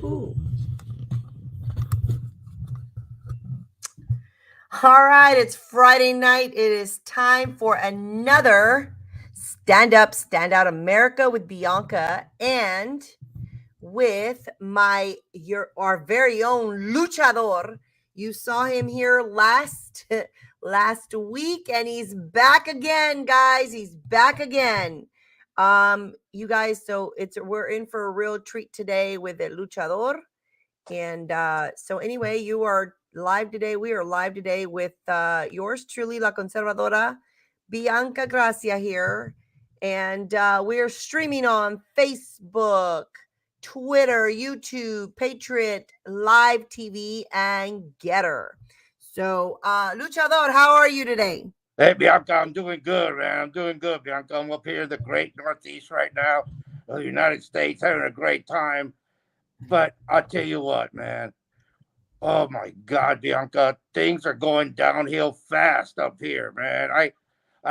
Ooh. All right, it's Friday night. It is time for another Stand Up, Stand Out America with Bianca and with our very own Luchador. You saw him here last week, and he's back again, guys. He's back again. You guys, so we're in for a real treat today with the Luchador. And so anyway, you are live today. We are live today with yours truly, La Conservadora, Bianca Gracia here. And we are streaming on Facebook, Twitter, YouTube, Patriot, Live TV, and Getter. So, Luchador, how are you today? Hey, Bianca, I'm doing good, man. I'm doing good, Bianca. I'm up here in the great Northeast right now of the United States, having a great time. But I'll tell you what, man. Oh, my God, Bianca, things are going downhill fast up here, man. I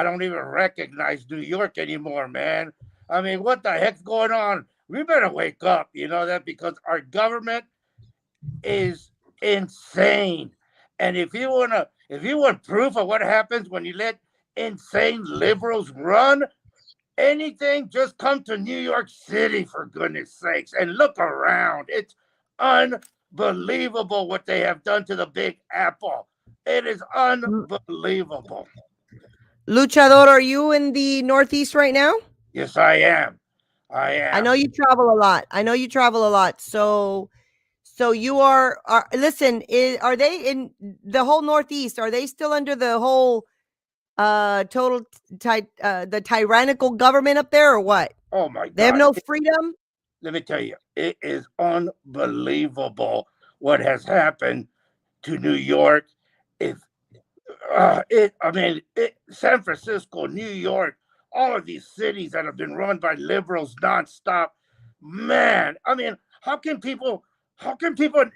don't even recognize New York anymore, man. I mean, what the heck's going on? We better wake up, you know that, because our government is insane. And if you want proof of what happens when you let insane liberals run anything, just come to New York City, for goodness sakes, and look around. It's unbelievable what they have done to the Big Apple. It is unbelievable. Luchador, are you in the Northeast right now? Yes, I am. I am. I know you travel a lot. So you are listen, are they in the whole Northeast? Are they still under the whole the tyrannical government up there or what? Oh my God. They have no freedom? Let me tell you, it is unbelievable what has happened to New York. If San Francisco, New York, all of these cities that have been run by liberals nonstop, man. I mean, how can people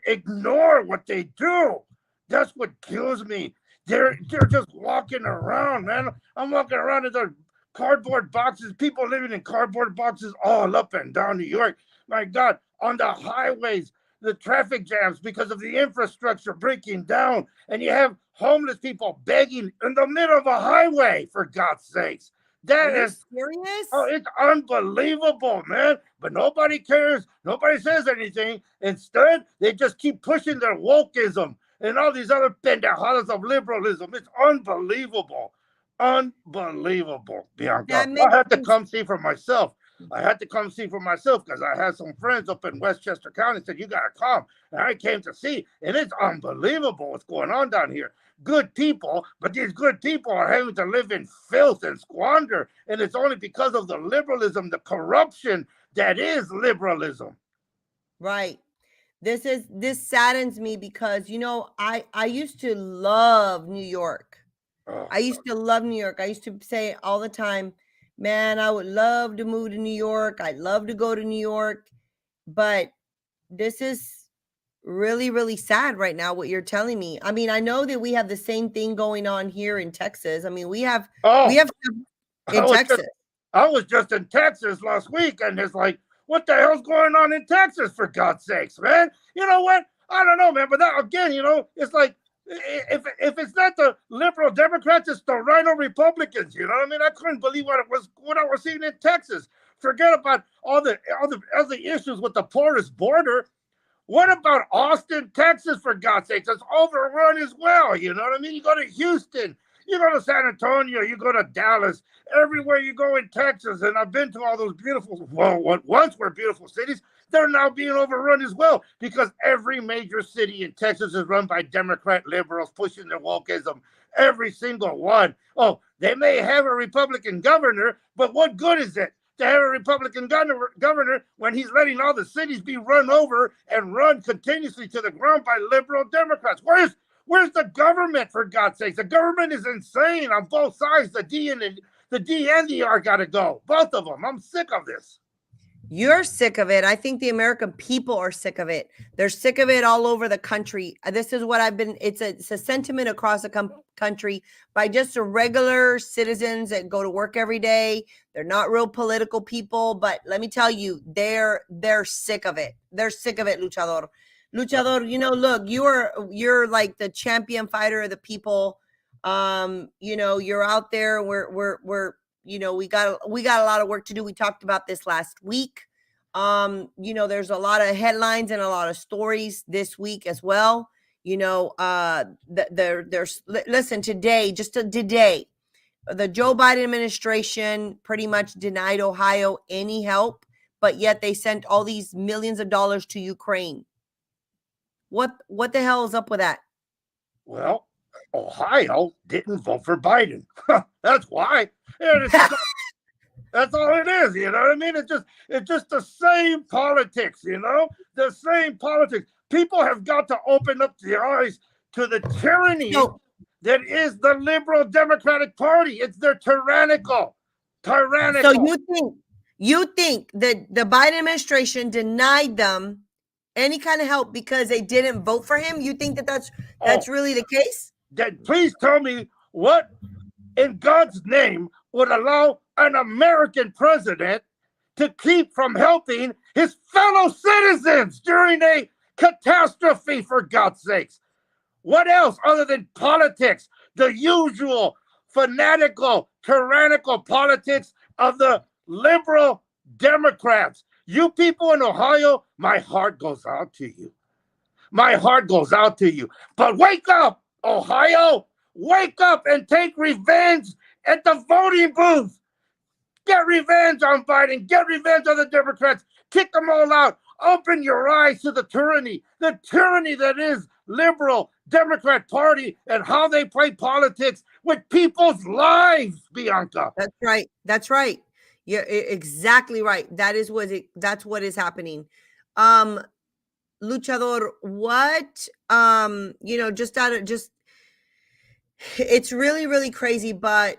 ignore what they do? That's what kills me. They're just walking around, man. I'm walking around in their cardboard boxes, people living in cardboard boxes all up and down New York. My God, on the highways, the traffic jams because of the infrastructure breaking down, and you have homeless people begging in the middle of a highway, for God's sakes. That is serious? Oh, it's unbelievable, man. But nobody cares. Nobody says anything. Instead, they just keep pushing their wokeism and all these other pendejadas of liberalism. It's unbelievable. Unbelievable, Bianca. I had to come see for myself. Because I had some friends up in Westchester County said, you got to come. And I came to see. And it's unbelievable what's going on down here. Good people, but these good people are having to live in filth and squander. And it's only because of the liberalism, the corruption that is liberalism. Right. This saddens me because, you know, I used to love New York. I used to love New York. I used to say all the time, man, I would love to move to New York. I'd love to go to New York. But this is really, really sad right now, what you're telling me. I mean, I know that we have the same thing going on here in Texas. I mean, we have in Texas. I was just in Texas last week, and it's like, what the hell's going on in Texas, for God's sakes, man? You know what? I don't know, man. But that, again, you know, it's like, if it's not the liberal Democrats, it's the rhino Republicans. You know what I mean? I couldn't believe what I was seeing in Texas. Forget about all the issues with the porous border. What about Austin, Texas, for God's sakes? It's overrun as well. You know what I mean? You go to Houston, you go to San Antonio, you go to Dallas, everywhere you go in Texas. And I've been to all those beautiful, well, what once were beautiful cities. They're now being overrun as well because every major city in Texas is run by Democrat liberals pushing their wokeism. Every single one. Oh, they may have a Republican governor, but what good is it to have a Republican governor when he's letting all the cities be run over and run continuously to the ground by liberal Democrats? Where's the government, for God's sakes? The government is insane on both sides. The D and the R got to go. Both of them. I'm sick of this. You're sick of it. I think the American people are sick of it. They're sick of it all over the country. This is what I've been, it's a sentiment across the country by just the regular citizens that go to work every day. They're not real political people, but let me tell you, they're sick of it. They're sick of it, Luchador. Luchador, look, you're like the champion fighter of the people. You're out there. We're we got a lot of work to do. We talked about this last week. There's a lot of headlines and a lot of stories this week as well. Listen, today, today, the Joe Biden administration pretty much denied Ohio any help, but yet they sent all these millions of dollars to Ukraine. What the hell is up with that? Well, Ohio didn't vote for Biden. That's why. That's all it is. You know what I mean? It's just the same politics. The same politics. People have got to open up their eyes to the tyranny that is the liberal Democratic Party. They're tyrannical. So you think that the Biden administration denied them any kind of help because they didn't vote for him? You think that's really the case? Please tell me what in God's name would allow an American president to keep from helping his fellow citizens during a catastrophe, for God's sakes. What else other than politics? The usual fanatical, tyrannical politics of the liberal Democrats. You people in Ohio, my heart goes out to you. My heart goes out to you. But wake up, Ohio. Wake up and take revenge at the voting booth. Get revenge on Biden. Get revenge on the Democrats. Kick them all out. Open your eyes to the tyranny that is liberal Democrat Party and how they play politics with people's lives, Bianca. That's right. You're exactly right. That's what is happening. Luchador, what, it's really, really crazy, but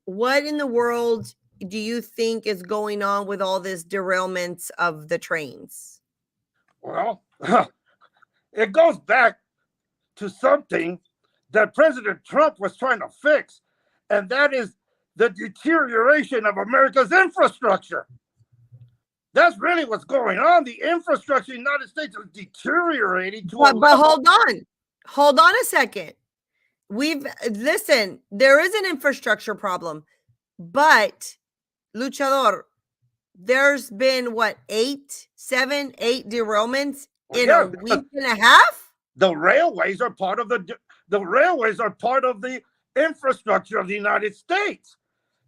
what in the world do you think is going on with all this derailments of the trains? Well, it goes back to something that President Trump was trying to fix, and that is the deterioration of America's infrastructure. That's really what's going on. The infrastructure in the United States is deteriorating. But hold on a second. Listen, there is an infrastructure problem, but Luchador, there's been eight derailments in a week and a half. The railways are part of the infrastructure of the United States.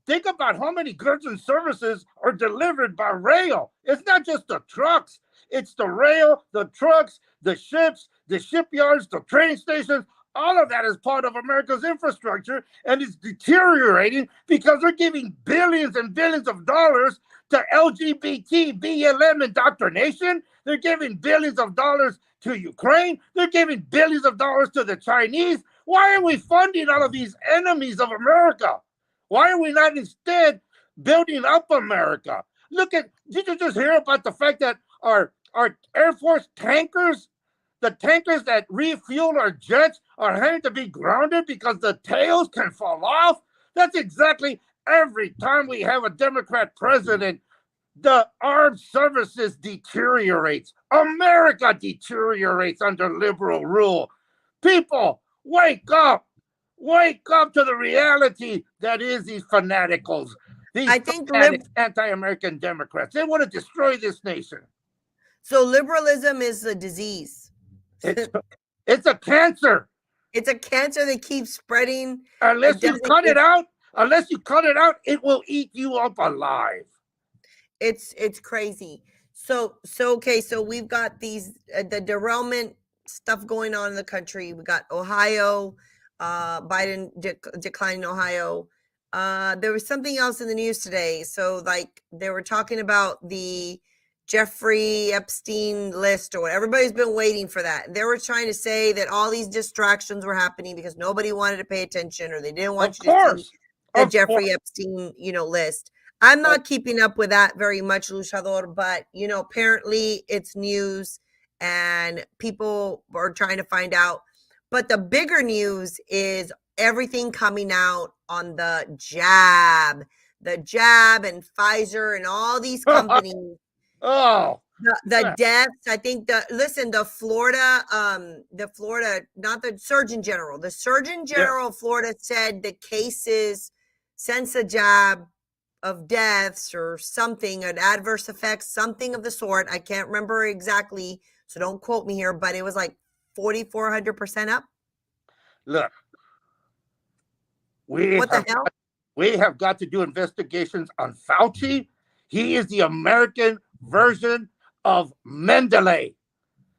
Think about how many goods and services are delivered by rail. It's not just the trucks. It's the rail, the trucks, the ships, the shipyards, the train stations. All of that is part of America's infrastructure, and it's deteriorating because they're giving billions and billions of dollars to LGBT, BLM indoctrination. They're giving billions of dollars to Ukraine. They're giving billions of dollars to the Chinese. Why are we funding all of these enemies of America? Why are we not instead building up America? Did you just hear about the fact that our Air Force tankers, the tankers that refuel our jets, are having to be grounded because the tails can fall off? That's exactly every time we have a Democrat president, the armed services deteriorates. America deteriorates under liberal rule. People, wake up. Wake up to the reality that is these fanaticals. These anti-American Democrats. They want to destroy this nation. So liberalism is a disease. It's a cancer. It's a cancer that keeps spreading. Unless you cut it out, it will eat you up alive. It's crazy. So okay, so we've got these the derailment stuff going on in the country. We got Ohio, Biden declining Ohio. There was something else in the news today. So they were talking about the Jeffrey Epstein list or what. Everybody's been waiting for that. They were trying to say that all these distractions were happening because nobody wanted to pay attention or they didn't want you to see the Jeffrey Epstein, list. I'm not keeping up with that very much, Luchador, but apparently it's news and people are trying to find out. But the bigger news is everything coming out on the jab and Pfizer and all these companies. Oh, The deaths, I think the Florida, not the Surgeon General. The Surgeon General of Florida said the cases since the jab of deaths or something, an adverse effect, something of the sort. I can't remember exactly, so don't quote me here, but it was like 4,400% up. Look, what the hell? We have got to do investigations on Fauci. He is the American version of Mendele.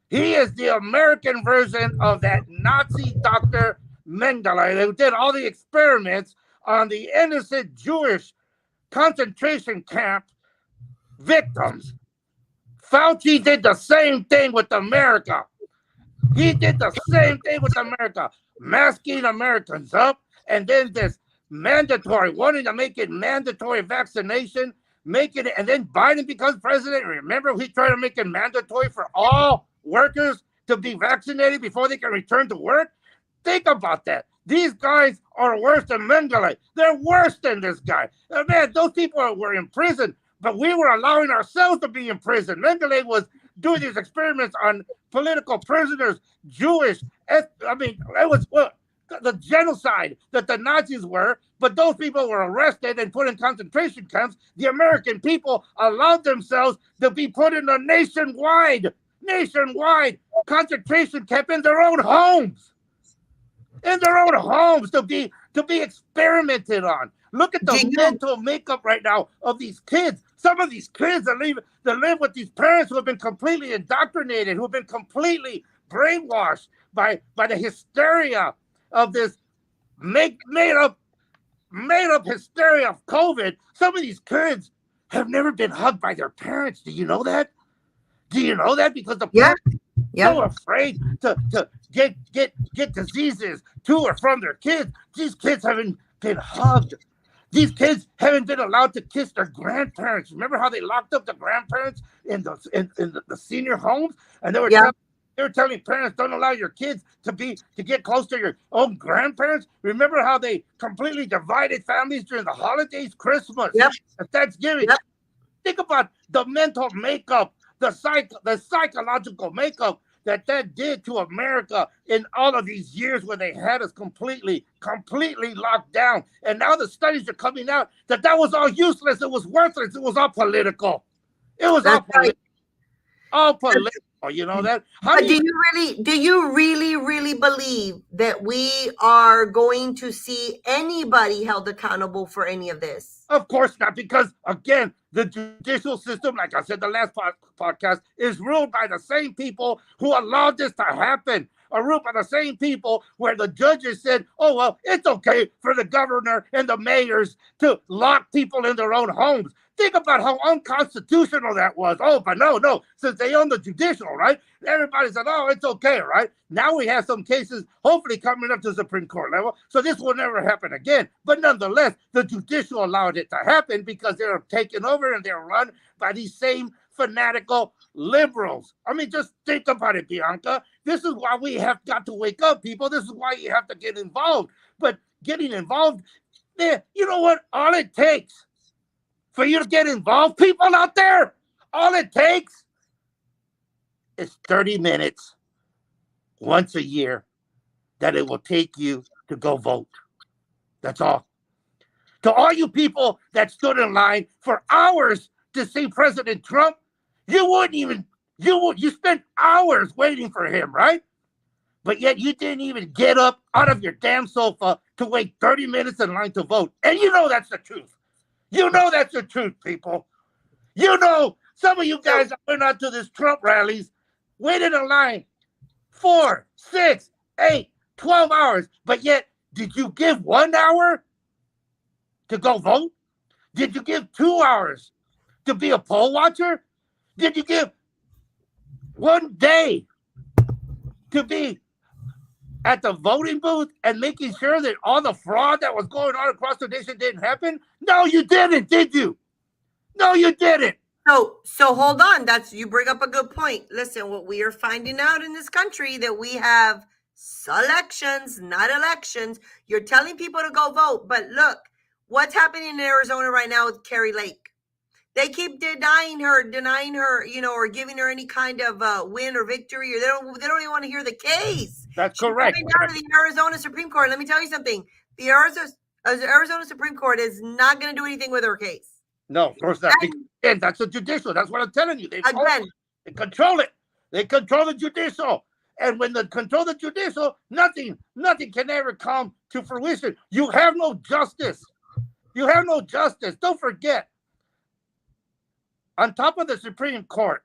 He is the American version of that Nazi doctor Mendele who did all the experiments on the innocent Jewish concentration camp victims. Fauci did the same thing with America. He did the same thing with America, masking Americans up, and then this mandatory, wanting to make it mandatory vaccination, making it, and then Biden becomes president. Remember, he tried to make it mandatory for all workers to be vaccinated before they can return to work. Think about that. These guys are worse than Mendele. They're worse than this guy. Man, those people were in prison, but we were allowing ourselves to be in prison. Mendele was doing these experiments on political prisoners, Jewish. It was the genocide that the Nazis were, but those people were arrested and put in concentration camps. The American people allowed themselves to be put in a nationwide concentration camp in their own homes. In their own homes to be experimented on. Look at the mental makeup right now of these kids. Some of these kids that live with these parents who have been completely indoctrinated, who have been completely brainwashed by the hysteria of this made up hysteria of COVID. Some of these kids have never been hugged by their parents. Do you know that? Because the parents are so afraid to get diseases to or from their kids. These kids haven't been hugged. These kids haven't been allowed to kiss their grandparents. Remember how they locked up the grandparents in the senior homes, and they were telling parents, don't allow your kids to get close to your own grandparents. Remember how they completely divided families during the holidays, Christmas, Thanksgiving. Think about the mental makeup, the psychological makeup that did to America in all of these years when they had us completely locked down. And now the studies are coming out that was all useless. It was worthless. It was all political. It was all political. You know that? Do you really believe that we are going to see anybody held accountable for any of this? Of course not, because again, the judicial system, like I said the last podcast, is ruled by the same people who allowed this to happen. Are ruled by the same people where the judges said, oh, well, it's okay for the governor and the mayors to lock people in their own homes. Think about how unconstitutional that was. Oh, but no, since they own the judicial, right? Everybody said, oh, it's okay, right? Now we have some cases hopefully coming up to Supreme Court level, so this will never happen again. But nonetheless, the judicial allowed it to happen because they're taken over and they're run by these same fanatical liberals. I mean, just think about it, Bianca. This is why we have got to wake up, people. This is why you have to get involved. But getting involved, you know what? All it takes for you to get involved, people out there, all it takes is 30 minutes once a year that it will take you to go vote. That's all. To all you people that stood in line for hours to see President Trump, you spent hours waiting for him, right? But yet you didn't even get up out of your damn sofa to wait 30 minutes in line to vote. And you know that's the truth. You know that's the truth, people. You know, some of you guys that went out to this Trump rallies, waited in line 4, 6, 8, 12 hours. But yet, did you give 1 hour to go vote? Did you give 2 hours to be a poll watcher? Did you give 1 day to be at the voting booth and making sure that all the fraud that was going on across the nation didn't happen? No, you didn't, did you? No, you didn't. So hold on. You bring up a good point. Listen, what we are finding out in this country that we have selections, not elections. You're telling people to go vote, but look, what's happening in Arizona right now with Carrie Lake? They keep denying her, or giving her any kind of win or victory, or they don't even want to hear the case. That's correct. She's going down to the Arizona Supreme Court. Let me tell you something. The Arizona Supreme Court is not going to do anything with her case. No, of course not. Again, that's the judicial. That's what I'm telling you. They control it. They control the judicial. And when they control the judicial, nothing can ever come to fruition. You have no justice. You have no justice. Don't forget, on top of the Supreme Court,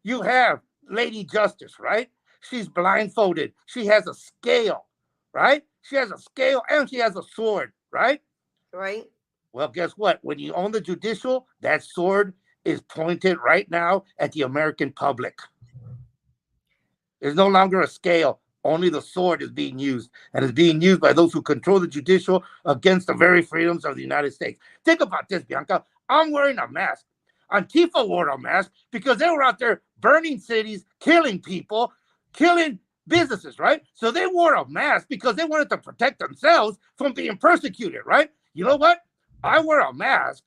you have Lady Justice, right? She's blindfolded. She has a scale, right? She has a scale and she has a sword, right? Right. Well, guess what? When you own the judicial, that sword is pointed right now at the American public. There's no longer a scale. Only the sword is being used, and it's being used by those who control the judicial against the very freedoms of the United States. Think about this, Bianca. I'm wearing a mask. Antifa wore a mask because they were out there burning cities, killing people, killing businesses, right? So they wore a mask because they wanted to protect themselves from being persecuted, right? You know what? I wear a mask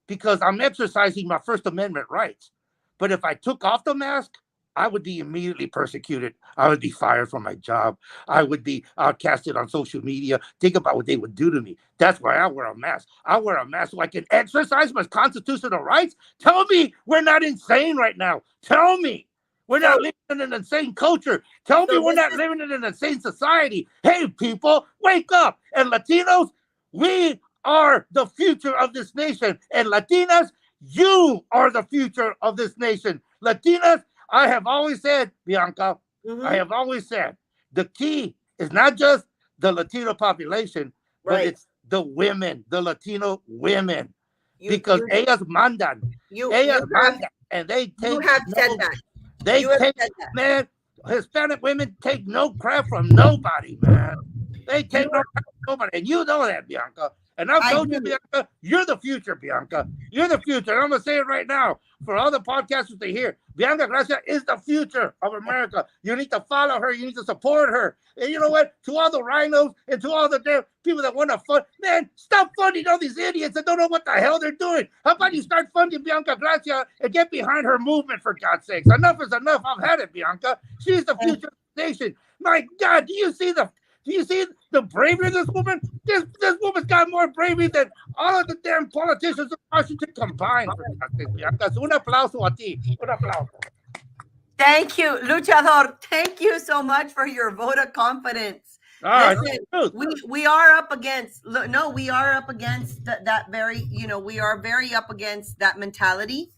because I'm exercising my First Amendment rights. But if I took off the mask, I would be immediately persecuted. I would be fired from my job. I would be outcasted on social media. Think about what they would do to me. That's why I wear a mask. I wear a mask so I can exercise my constitutional rights. Tell me we're not insane right now. Tell me we're not living in an insane culture. Tell me we're not living in an insane society. Hey, people, wake up. And Latinos, we are the future of this nation. And Latinas, you are the future of this nation. Latinas, I have always said, Bianca, I have always said, the key is not just the Latino population, but it's the women, the Latino women. Because ellas mandan. Ellas mandan. And they take You have said that. They take, man, Hispanic women take no crap from nobody, man. They take no crap from nobody. And you know that, Bianca. And I've told you, Bianca, you're the future, Bianca. You're the future. And I'm going to say it right now for all the podcasters to hear. Bianca Gracia is the future of America. You need to follow her. You need to support her. And you know what? To all the rhinos and to all the damn people that want to fund, man, stop funding all these idiots that don't know what the hell they're doing. How about you start funding Bianca Gracia and get behind her movement, for God's sakes? Enough is enough. I've had it, Bianca. She's the future of the nation. My God, do you see the bravery of this woman? This woman's got more bravery than all of the damn politicians of Washington combined. Un aplauso a ti. Un aplauso. Thank you, Luchador. Thank you so much for your vote of confidence. Listen, we are up against that very, we are very up against that mentality.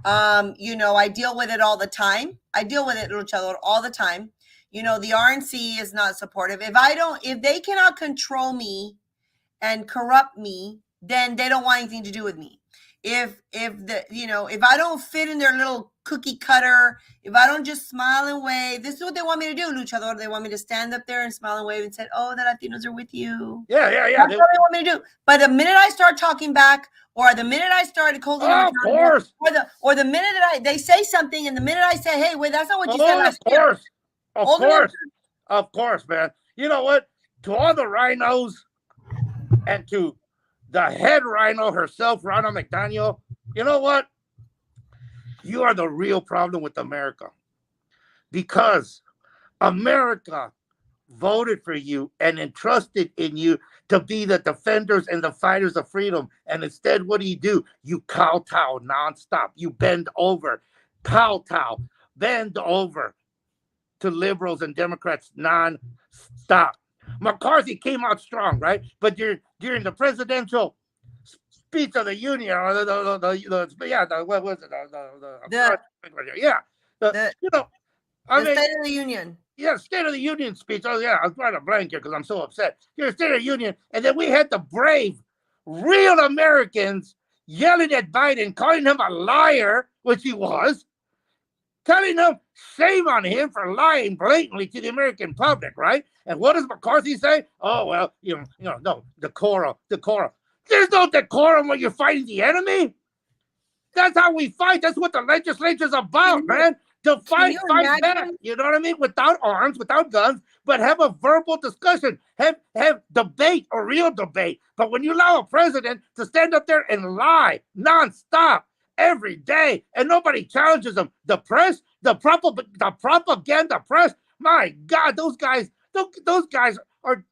I deal with it all the time. I deal with it, Luchador, all the time. The RNC is not supportive. If they cannot control me and corrupt me, then they don't want anything to do with me. If I don't fit in their little cookie cutter, if I don't just smile and wave, this is what they want me to do, Luchador. They want me to stand up there and smile and wave and say, "Oh, the Latinos are with you." Yeah. That's what they want me to do. But the minute I start talking back, or the minute I started holding them accountable, or the minute that they say something, and the minute I say, "Hey, wait, that's not what you said last year." Of course, man. You know what? To all the rhinos and to the head rhino herself, Rhino McDaniel, you know what? You are the real problem with America. Because America voted for you and entrusted in you to be the defenders and the fighters of freedom. And instead, what do? You kowtow nonstop. You bend over. Kowtow. Bend over to liberals and Democrats non-stop. McCarthy came out strong, right? But during the presidential speech of the union, or the State of the Union. Yeah, State of the Union speech. Oh yeah, I was trying to blank here because I'm so upset. Your State of the Union, and then we had the brave, real Americans yelling at Biden, calling him a liar, which he was. Telling them shame on him for lying blatantly to the American public, right? And what does McCarthy say? Oh, well, no, decorum. There's no decorum when you're fighting the enemy. That's how we fight. That's what the legislature's about, man. To fight back. You know what I mean? Without arms, without guns, but have a verbal discussion. Have debate, a real debate. But when you allow a president to stand up there and lie nonstop every day, and nobody challenges them, the press, the propaganda press, my God, those guys are.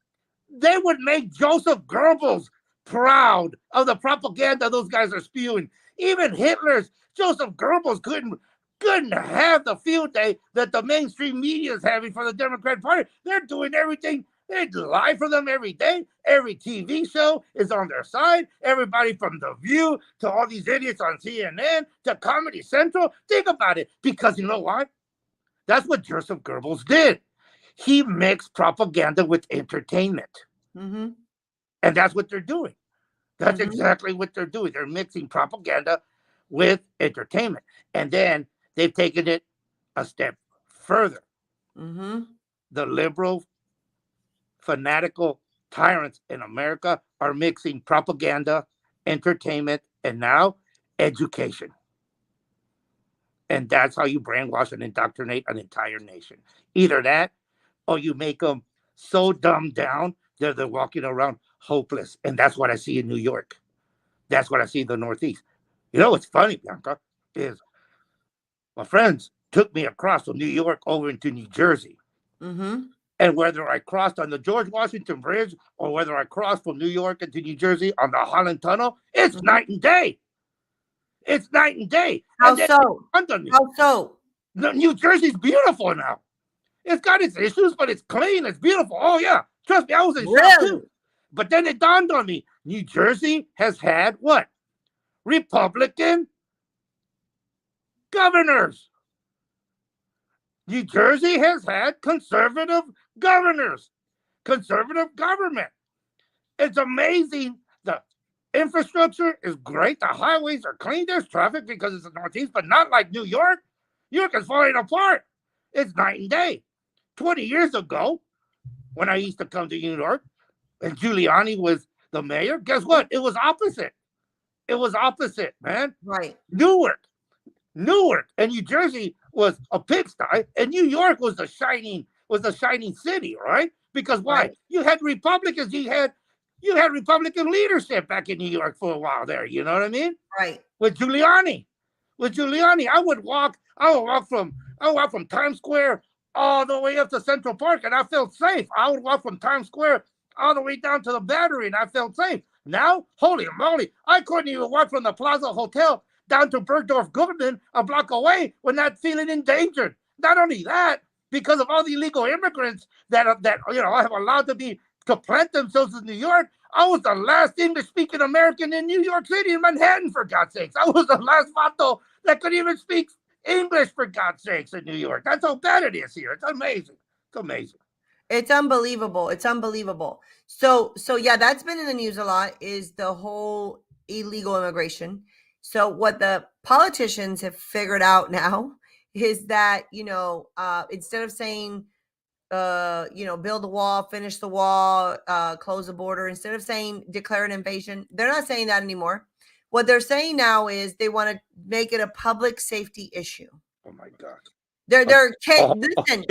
They would make Joseph Goebbels proud of the propaganda those guys are spewing. Even Hitler's Joseph Goebbels couldn't have the field day that the mainstream media is having for the Democratic Party. They're doing everything. They lie for them every day. Every TV show is on their side. Everybody from The View to all these idiots on CNN to Comedy Central. Think about it. Because you know what? That's what Joseph Goebbels did. He mixed propaganda with entertainment. Mm-hmm. And that's what they're doing. That's exactly what they're doing. They're mixing propaganda with entertainment. And then they've taken it a step further. Mm-hmm. The liberal, fanatical tyrants in America are mixing propaganda, entertainment, and now education. And that's how you brainwash and indoctrinate an entire nation. Either that, or you make them so dumbed down that they're walking around hopeless. And that's what I see in New York. That's what I see in the Northeast. You know what's funny, Bianca, is my friends took me across from New York over into New Jersey. Mm-hmm. And whether I crossed on the George Washington Bridge or whether I crossed from New York into New Jersey on the Holland Tunnel, it's night and day. It's night and day. How and so? How so? New Jersey's beautiful now. It's got its issues, but it's clean. It's beautiful. Oh, yeah. Trust me, I was in shock too. But then it dawned on me, New Jersey has had what? Republican governors. New Jersey has had conservative governors, conservative government. It's amazing. The infrastructure is great. The highways are clean. There's traffic because it's the Northeast, but not like New York. New York is falling apart. It's night and day. 20 years ago, when I used to come to New York, and Giuliani was the mayor, guess what? It was opposite. It was opposite, man. Right. Newark, and New Jersey was a pigsty, and New York was the shining city, right? Because why? Right. You had Republicans. You had Republican leadership back in New York for a while there. You know what I mean? Right. With Giuliani, I would walk from Times Square all the way up to Central Park, and I felt safe. I would walk from Times Square all the way down to the Battery, and I felt safe. Now, holy moly, I couldn't even walk from the Plaza Hotel down to Bergdorf Goodman a block away when not feeling endangered. Not only that, because of all the illegal immigrants that have allowed to plant themselves in New York, I was the last English-speaking American in New York City, in Manhattan, for God's sakes. I was the last vato that could even speak English, for God's sakes, in New York. That's how bad it is here. It's amazing. It's amazing. It's unbelievable. It's unbelievable. So yeah, that's been in the news a lot, is the whole illegal immigration. So what the politicians have figured out now is that, instead of saying, build the wall, finish the wall, close the border, instead of saying declare an invasion, they're not saying that anymore. What they're saying now is they want to make it a public safety issue. Oh my God. Listen,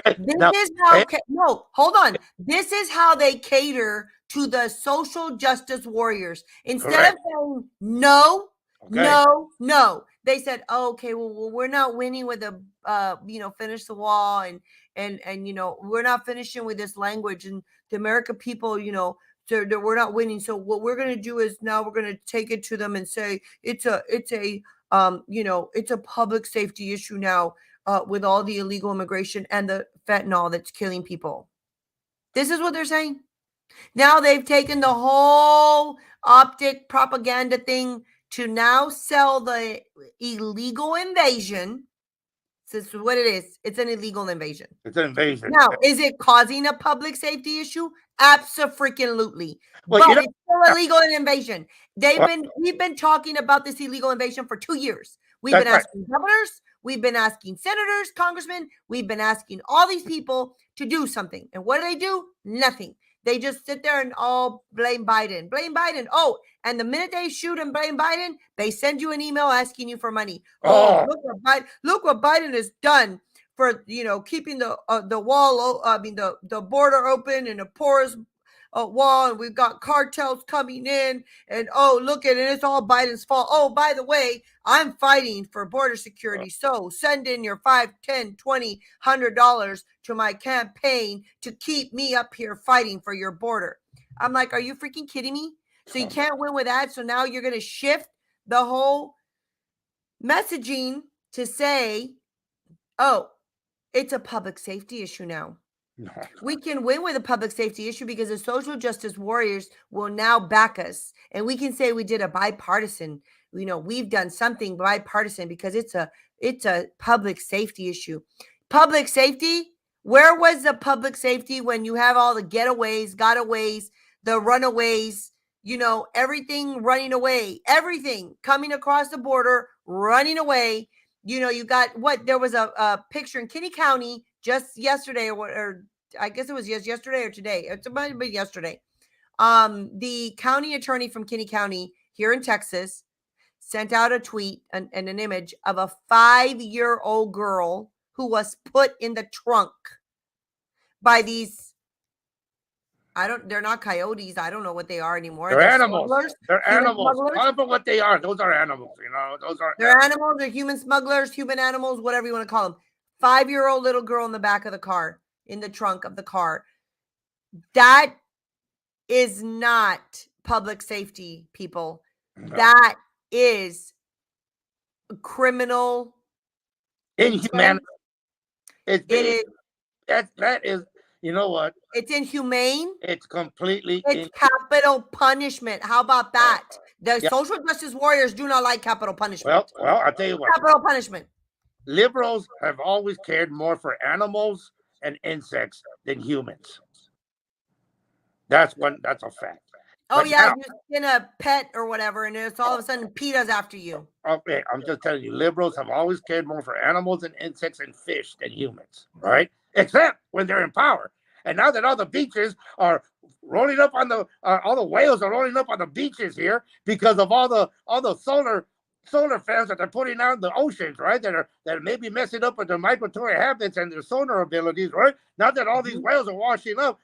hold on. This is how they cater to the social justice warriors. Instead of saying no, they said, okay, well, we're not winning with the, finish the wall and we're not finishing with this language, and the American people, we're not winning. So what we're going to do is now we're going to take it to them and say it's a public safety issue now, with all the illegal immigration and the fentanyl that's killing people. This is what they're saying. Now they've taken the whole optic propaganda thing to now sell the illegal invasion. This is what it is. It's an illegal invasion. It's an invasion. Now, is it causing a public safety issue? Absolutely. Well, but it's still illegal invasion. We've been talking about this illegal invasion for 2 years. We've been asking governors, we've been asking senators, congressmen, we've been asking all these people to do something. And what do? Nothing. They just sit there and all blame Biden. Blame Biden. Oh, and the minute they shoot and blame Biden, they send you an email asking you for money. Oh, look what Biden has done for, keeping the wall, the border open and a porous wall, and we've got cartels coming in, and look at it, it's all Biden's fault. Oh, by the way, I'm fighting for border security, so send in your $5, $10, $20, $100 to my campaign to keep me up here fighting for your border. I'm like, are you freaking kidding me? So you can't win with that. So now you're going to shift the whole messaging to say, oh, it's a public safety issue now. No. We can win with a public safety issue because the social justice warriors will now back us. And we can say we did a bipartisan, we've done something bipartisan because it's a public safety issue. Public safety? Where was the public safety when you have all the getaways, gotaways, the runaways, everything running away, everything coming across the border, running away? You got there was a picture in Kinney County just yesterday, or I guess it was yesterday or today. It might have been yesterday. The county attorney from Kinney County here in Texas sent out a tweet and an image of a 5-year-old girl who was put in the trunk by these. They're not coyotes. I don't know what they are anymore. They're animals. Smugglers. They're animals. I don't know what they are. Those are animals. They're animals. They're human smugglers, human animals, whatever you want to call them. 5-year-old little girl in the back of the car, in the trunk of the car. That is not public safety, people. No. That is criminal inhumanity. It is. That is. You know what? It's inhumane. It's completely. It's capital punishment. How about that? The social justice warriors do not like capital punishment. Well, I'll tell you what. Capital punishment. Liberals have always cared more for animals and insects than humans. That's a fact. Oh, but yeah, you skin a pet or whatever, and it's all of a sudden PETA's after you. Okay, I'm just telling you, liberals have always cared more for animals and insects and fish than humans, right? Except when they're in power. And now that all the beaches are rolling up on all the whales are rolling up on the beaches here because of all the solar fans that they're putting out in the oceans, right? That may be messing up with their migratory habits and their sonar abilities, right? Now that all these whales are washing up,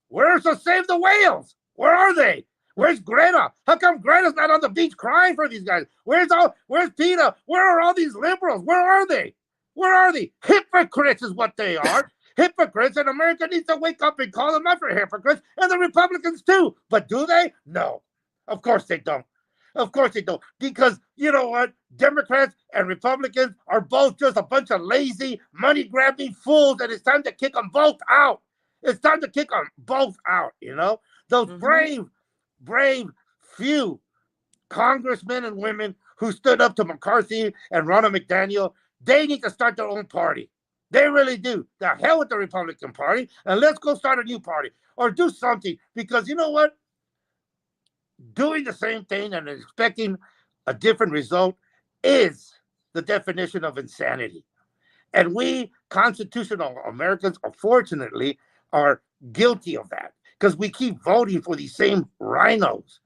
where's the Save the Whales? Where are they? Where's Greta? How come Greta's not on the beach crying for these guys? Where's PETA? Where are all these liberals? Where are they? Where are they? Hypocrites is what they are. Hypocrites, and America needs to wake up and call them out for hypocrites, and the Republicans too. But do they? No. Of course they don't. Of course they don't. Because you know what? Democrats and Republicans are both just a bunch of lazy, money-grabbing fools, and it's time to kick them both out. It's time to kick them both out, Those brave few congressmen and women who stood up to McCarthy and Ronald McDaniel, they need to start their own party. They really do. The hell with the Republican Party, and let's go start a new party or do something. Because you know what? Doing the same thing and expecting a different result is the definition of insanity. And we constitutional Americans, unfortunately, are guilty of that because we keep voting for these same rhinos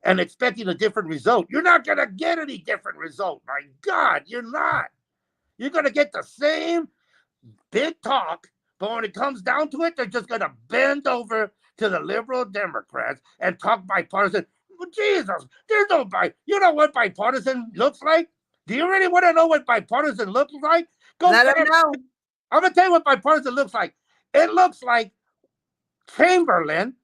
and expecting a different result. You're not going to get any different result. My God, you're not. You're going to get the same big talk, but when it comes down to it, they're just going to bend over to the liberal Democrats and talk bipartisan. Well, Jesus, there's no you know what bipartisan looks like? Do you really want to know what bipartisan looks like? Let them know. I'm going to tell you what bipartisan looks like. It looks like Chamberlain,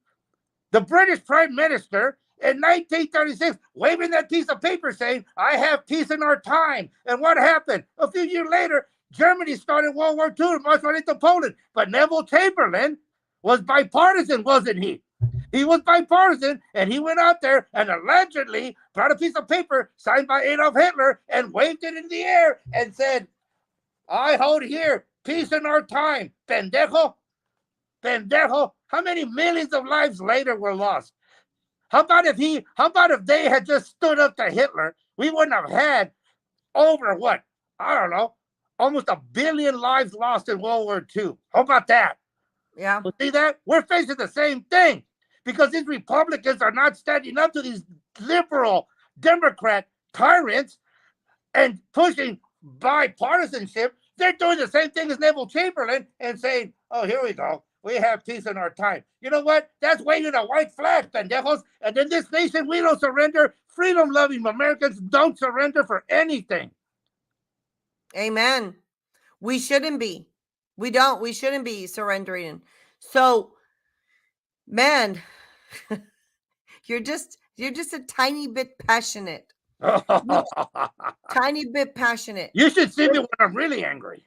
the British Prime Minister, in 1936, waving that piece of paper saying, I have peace in our time. And what happened? A few years later, Germany started World War II and marched right into Poland. But Neville Chamberlain was bipartisan, wasn't he? He was bipartisan, and he went out there and allegedly brought a piece of paper signed by Adolf Hitler and waved it in the air and said, I hold here peace in our time. Pendejo. Pendejo. How many millions of lives later were lost? How about if they had just stood up to Hitler? We wouldn't have had over what? I don't know. Almost 1 billion lives lost in World War II. How about that? Yeah. But see that? We're facing the same thing because these Republicans are not standing up to these liberal Democrat tyrants and pushing bipartisanship. They're doing the same thing as Neville Chamberlain and saying, oh, here we go. We have peace in our time. You know what? That's waving a white flag, pendejos. And in this nation, we don't surrender. Freedom-loving Americans don't surrender for anything. Amen. We shouldn't be. We shouldn't be surrendering. So, man, you're just a tiny bit passionate. Tiny bit passionate. You should see me when I'm really angry.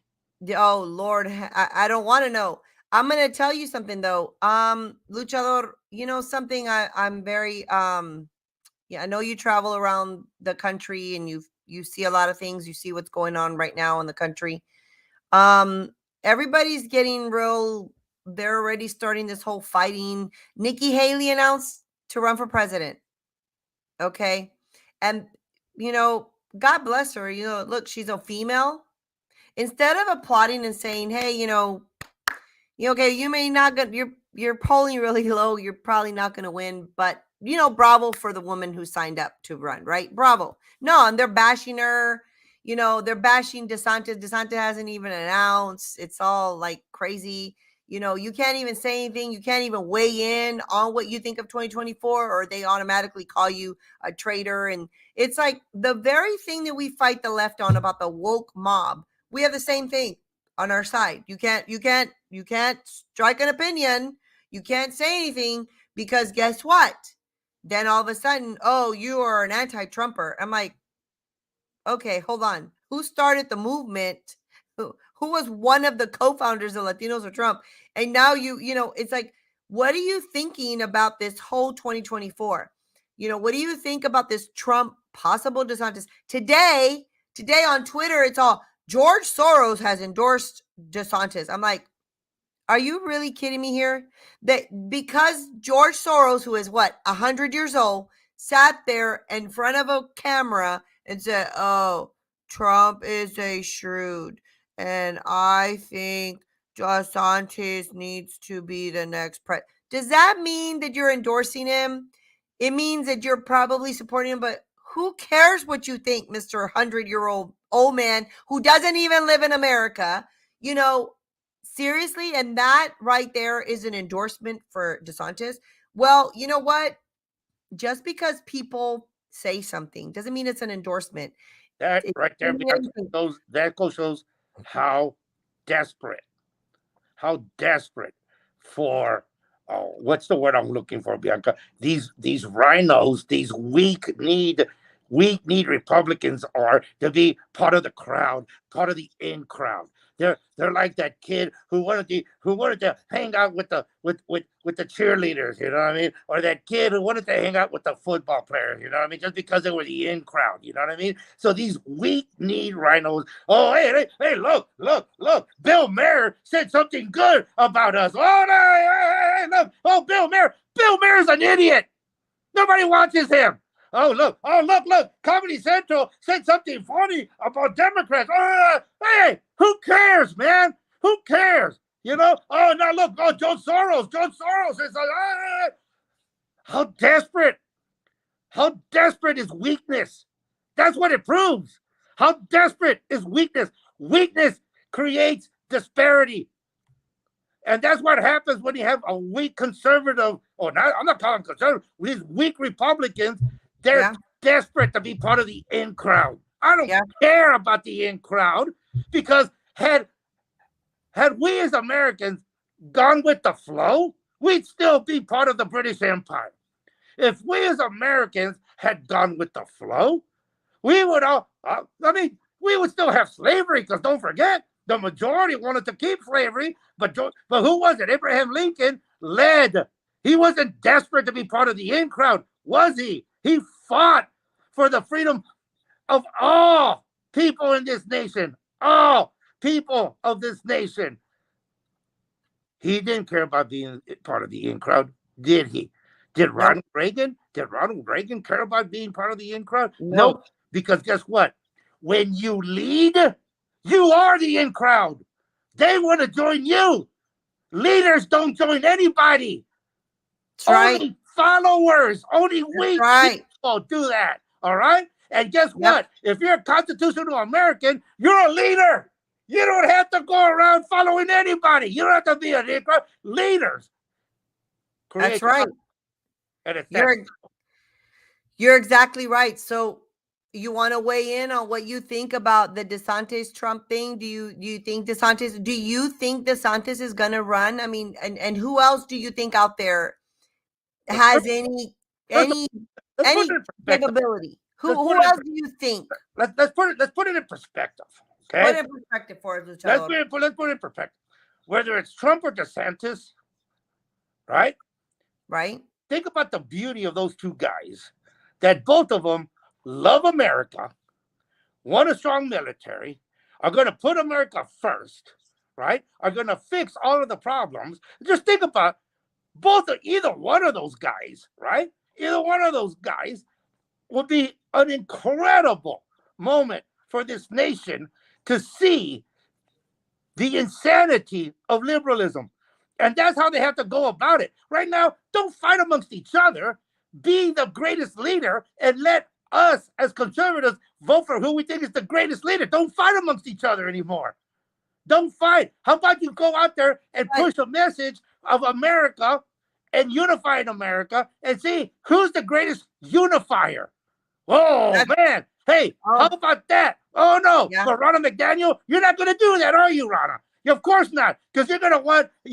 Oh Lord, I don't want to know. I'm gonna tell you something though. Luchador, you know something I'm very yeah, I know you travel around the country and you see a lot of things, you see what's going on right now in the country. Everybody's getting real, they're already starting this whole fighting. Nikki Haley announced to run for president. Okay. And you know, God bless her. You know, look, she's a female. Instead of applauding and saying, hey, you know, okay, you may not get you're polling really low, you're probably not gonna win, but you know, bravo for the woman who signed up to run, right? Bravo. No, and they're bashing her, you know, they're bashing DeSantis. DeSantis hasn't even announced. It's all like crazy. You know, you can't even say anything. You can't even weigh in on what you think of 2024, or they automatically call you a traitor. And it's like the very thing that we fight the left on about the woke mob. We have the same thing on our side. You can't strike an opinion. You can't say anything because guess what? Then all of a sudden, oh, you are an anti-Trumper. I'm like, okay, hold on. Who started the movement? Who was one of the co-founders of Latinos or Trump? And now you know, it's like, what are you thinking about this whole 2024? You know, what do you think about this Trump possible DeSantis? Today on Twitter, it's all George Soros has endorsed DeSantis. I'm like, are you really kidding me here? That because George Soros, who is what, 100 years old, sat there in front of a camera and said, oh, Trump is a shrewd, and I think DeSantis needs to be the next president. Does that mean that you're endorsing him? It means that you're probably supporting him, but who cares what you think, Mr. 100-year-old old man who doesn't even live in America? You know, seriously, and that right there is an endorsement for DeSantis. Well, you know what? Just because people say something doesn't mean it's an endorsement. That right there, Bianca, shows how desperate for what's the word I'm looking for, Bianca? These rhinos, these weak-kneed Republicans are to be part of the crowd, part of the in crowd. They're like that kid who wanted to hang out with the cheerleaders, you know what I mean? Or that kid who wanted to hang out with the football players, you know what I mean? Just because they were the in crowd, you know what I mean? So these weak-kneed rhinos, oh, hey, look, Bill Maher said something good about us. Oh, no, hey, look, oh, Bill Maher's an idiot. Nobody watches him. Oh, look, Comedy Central said something funny about Democrats. Hey, who cares, man? Who cares? You know? Oh, now look, George Soros is how desperate is weakness. That's what it proves. How desperate is weakness. Weakness creates disparity. And that's what happens when you have a weak conservative, or not, I'm not calling conservative, these weak Republicans. They're desperate to be part of the in crowd. I don't care about the in crowd because had we as Americans gone with the flow, we'd still be part of the British Empire. If we as Americans had gone with the flow, we would we would still have slavery because don't forget, the majority wanted to keep slavery, but who was it? Abraham Lincoln led. He wasn't desperate to be part of the in crowd, was he? He fought for the freedom of all people in this nation. All people of this nation. He didn't care about being part of the in crowd, did he? Did Ronald Reagan care about being part of the in crowd? No, because guess what? When you lead, you are the in crowd. They want to join you. Leaders don't join anybody. That's right. Only followers, only weak right. people do that. All right? And guess Yep. what? If you're a constitutional American, you're a leader. You don't have to go around following anybody. You don't have to be a leader. Leaders. That's right. And it's You're exactly right. So you want to weigh in on what you think about the DeSantis Trump thing? Do you think DeSantis is going to run? I mean, and who else do you think out there has any capability? Who else do you think? Let's put it in perspective. Okay. Put it in perspective for us, Luchador. Let's put it in perspective. Whether it's Trump or DeSantis, right? Right. Think about the beauty of those two guys. That both of them love America, want a strong military, are going to put America first, right? Are going to fix all of the problems. Just think about either one of those guys, right? Either one of those guys would be an incredible moment for this nation to see the insanity of liberalism. And that's how they have to go about it. Right now, don't fight amongst each other. Be the greatest leader and let us as conservatives vote for who we think is the greatest leader. Don't fight amongst each other anymore. Don't fight. How about you go out there and push a message of America and unifying America and see who's the greatest unifier? Oh, man. Hey, how about that? Oh, no. Yeah. But Ronna McDaniel, you're not going to do that, are you, Ronna? Of course not, because you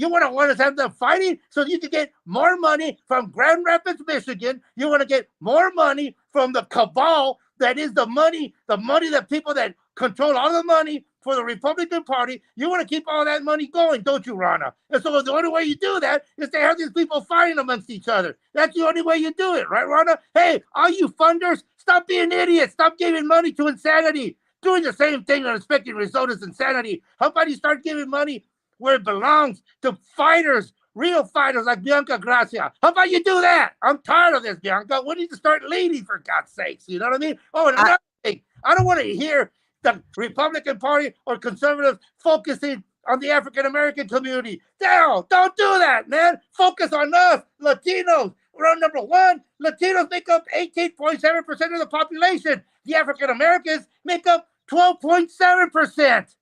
want to have them fighting so you can get more money from Grand Rapids, Michigan. You want to get more money from the cabal that is the money that people that control all the money for the Republican Party. You want to keep all that money going, don't you, Ronna? And so the only way you do that is to have these people fighting amongst each other. That's the only way you do it, right, Ronna? Hey, all you funders, stop being idiots. Stop giving money to insanity. Doing the same thing and expecting results is insanity. How about you start giving money where it belongs to fighters, real fighters like Bianca Gracia? How about you do that? I'm tired of this, Bianca. We need to start leading, for God's sakes. You know what I mean? Oh, and another thing, I don't want to hear the Republican Party or conservatives focusing on the African-American community. Don't do that, man. Focus on us, Latinos. We're on number one. Latinos make up 18.7% of the population. The African-Americans make up 12.7%.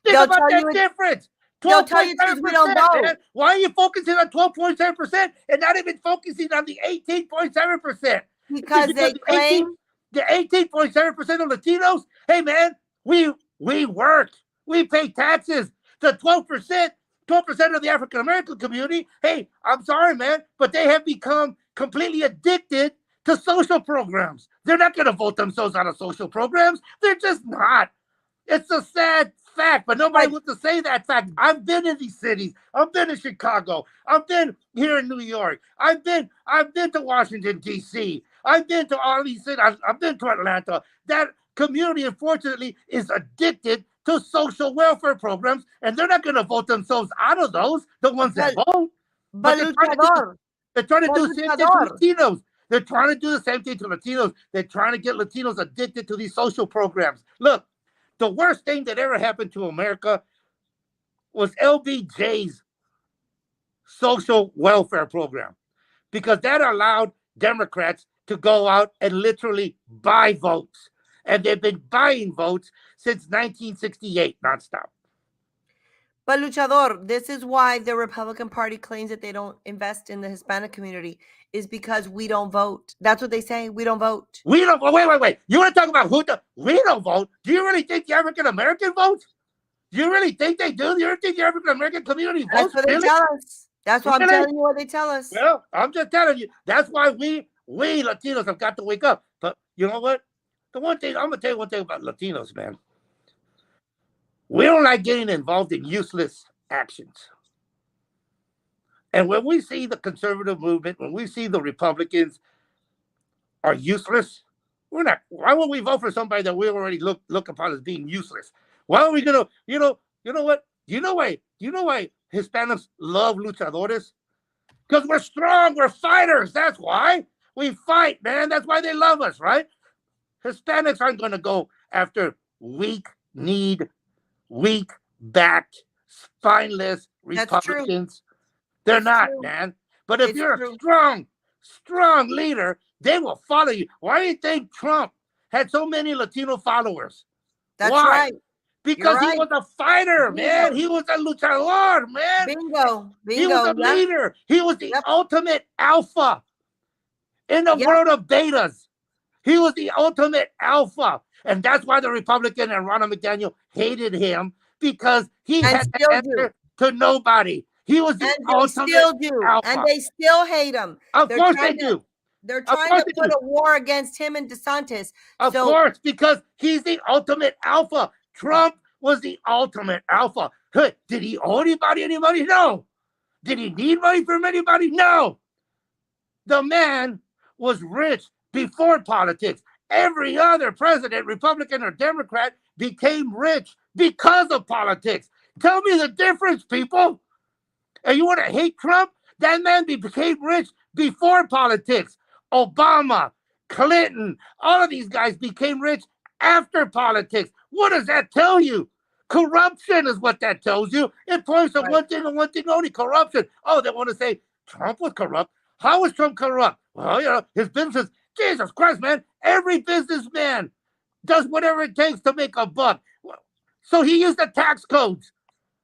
Think about that difference. They'll tell you because we don't vote. Why are you focusing on 12.7% and not even focusing on the 18.7%? Because they claim the 18.7% of Latinos, hey man, we work. We pay taxes. The 12% of the African American community, hey, I'm sorry, man, but they have become completely addicted to social programs. They're not going to vote themselves out of social programs. They're just not. It's a sad fact, but nobody wants to say that fact. I've been in these cities. I've been in Chicago. I've been here in New York. I've been to Washington, D.C. I've been to all these cities. I've been to Atlanta. That community, unfortunately, is addicted to social welfare programs, and they're not going to vote themselves out of those, the ones that vote. But they're trying to do the same thing to Latinos. They're trying to do the same thing to Latinos. They're trying to get Latinos addicted to these social programs. Look, the worst thing that ever happened to America was LBJ's social welfare program, because that allowed Democrats to go out and literally buy votes. And they've been buying votes since 1968, nonstop. But Luchador, this is why the Republican Party claims that they don't invest in the Hispanic community, is because we don't vote. That's what they say. We don't vote. We don't. Wait. You want to talk about we don't vote? Do you really think the African American vote? Do you really think they do? Do you think the African American community votes? That's what they tell us. That's why I'm telling you what they tell us. Well, I'm just telling you. That's why we Latinos have got to wake up. But you know what? I'm going to tell you one thing about Latinos, man. We don't like getting involved in useless actions. And when we see the conservative movement, when we see the Republicans are useless, we're not. Why would we vote for somebody that we already look upon as being useless? Why are we gonna? You know what? You know why Hispanics love luchadores? Because we're strong. We're fighters. That's why we fight, man. That's why they love us, right? Hispanics aren't going to go after weak-backed, spineless That's true. Republicans. They're It's not, true. man. But if It's you're true. a strong leader, they will follow you. Why do you think Trump had so many Latino followers? That's Why? right. You're Because he right. was a fighter, man. Bingo. He was a luchador, man. Bingo. He was a Bingo. Yep. leader. He was the Yep. ultimate alpha in the Yep. world of betas. He was the ultimate alpha. And that's why the Republican and Ronald McDaniel hated him, because he And had to still do. answer to nobody. He was the And they ultimate still do. alpha. And they still hate him. Of They're course they trying to do. they're Of trying course to they put do. a war against him and DeSantis. Of So course, because he's the ultimate alpha. Trump was the ultimate alpha. Hey, did he owe anybody any money? No. Did he need money from anybody? No. The man was rich before politics. Every other president, Republican or Democrat, became rich because of politics. Tell me the difference, people. And you want to hate Trump? That man became rich before politics. Obama, Clinton, all of these guys became rich after politics. What does that tell you? Corruption is what that tells you. It points to Right. one thing and one thing only: corruption. Oh, they want to say Trump was corrupt. How was Trump corrupt? Well, his business. Jesus Christ, man. Every businessman does whatever it takes to make a buck. So he used the tax codes.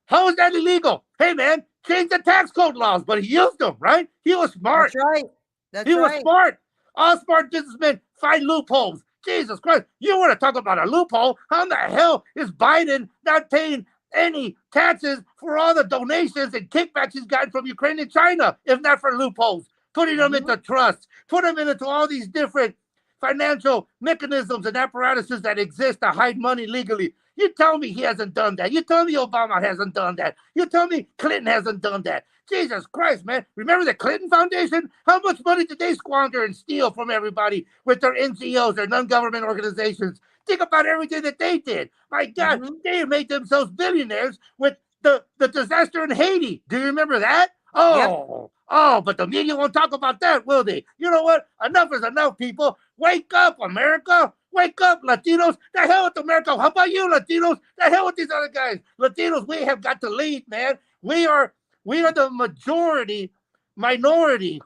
How is that illegal? Hey, man, change the tax code laws, but he used them, right? He was smart. That's right. That's He was right. smart. All smart businessmen find loopholes. Jesus Christ, you want to talk about a loophole? How in the hell is Biden not paying any taxes for all the donations and kickbacks he's gotten from Ukraine and China, if not for loopholes? Putting them into trusts, putting them into all these different financial mechanisms and apparatuses that exist to hide money legally. You tell me he hasn't done that. You tell me Obama hasn't done that. You tell me Clinton hasn't done that. Jesus Christ, man. Remember the Clinton Foundation? How much money did they squander and steal from everybody with their NGOs, their non-government organizations? Think about everything that they did. My God, they made themselves billionaires with the disaster in Haiti. Do you remember that? But the media won't talk about that, will they? You know what? Enough is enough, people. Wake up, America. Wake up, Latinos. The hell with America. How about you, Latinos? The hell with these other guys. Latinos, we have got to lead, man. We are the minority,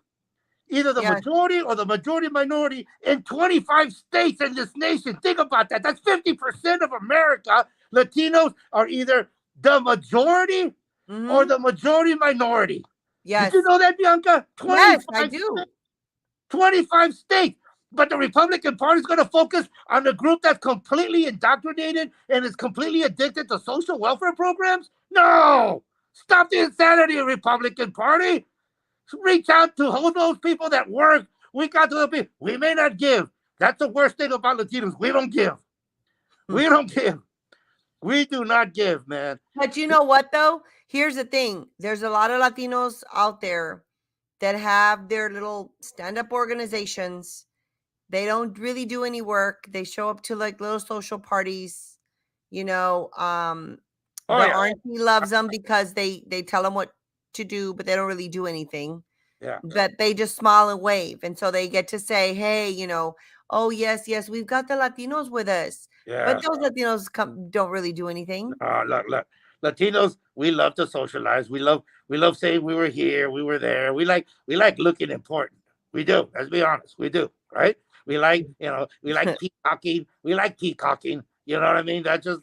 either the majority or the majority minority in 25 states in this nation. Think about that. That's 50% of America. Latinos are either the majority or the majority minority. Yes. Did you know that, Bianca? Yes, I do. 25 states. But the Republican Party is going to focus on the group that's completely indoctrinated and is completely addicted to social welfare programs? No! Stop the insanity, Republican Party. Reach out to all those people that work. Reach out to the people. We may not give. That's the worst thing about Latinos. We don't give. We don't give. We do not give, man. But you know what, though? Here's the thing. There's a lot of Latinos out there that have their little stand-up organizations. They don't really do any work. They show up to like little social parties, you know. The auntie loves them because they tell them what to do, but they don't really do anything. Yeah. But they just smile and wave. And so they get to say, hey, you know, oh, yes, we've got the Latinos with us. Yeah. But those Latinos don't really do anything. Look. Latinos, we love to socialize. We love saying we were here, we were there. We like looking important. We do. Let's be honest. We do, right? We like peacocking. We like peacocking. You know what I mean? That's just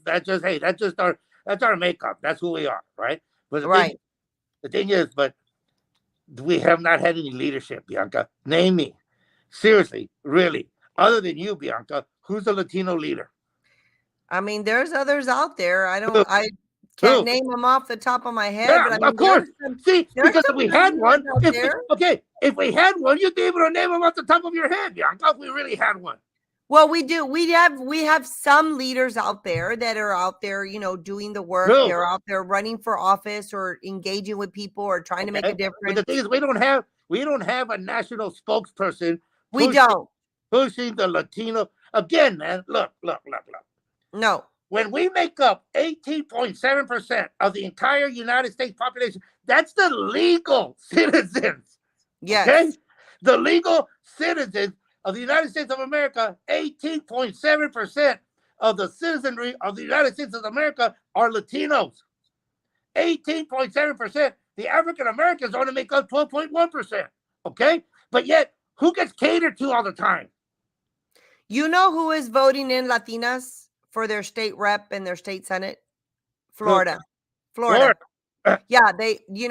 our makeup. That's who we are, right? But the thing is, but we have not had any leadership, Bianca. Name me. Seriously, really. Other than you, Bianca, who's a Latino leader? I mean, there's others out there. I can't name them off the top of my head. Yeah, but I mean, of course. See, because if we had one, if we had one, you'd be able to name them off the top of your head, Bianca, if we really had one. Well, we do. We have some leaders out there that are out there, you know, doing the work. True. They're out there running for office or engaging with people or trying to make a difference. But the thing is, we don't have a national spokesperson. We don't pushing the Latino again, man. Look. No. When we make up 18.7% of the entire United States population, that's the legal citizens. Yes. Okay? The legal citizens of the United States of America, 18.7% of the citizenry of the United States of America are Latinos. 18.7%. The African Americans only make up 12.1%. Okay? But yet, who gets catered to all the time? You know who is voting in Latinas for their state rep and their state senate? Florida. Florida. Yeah,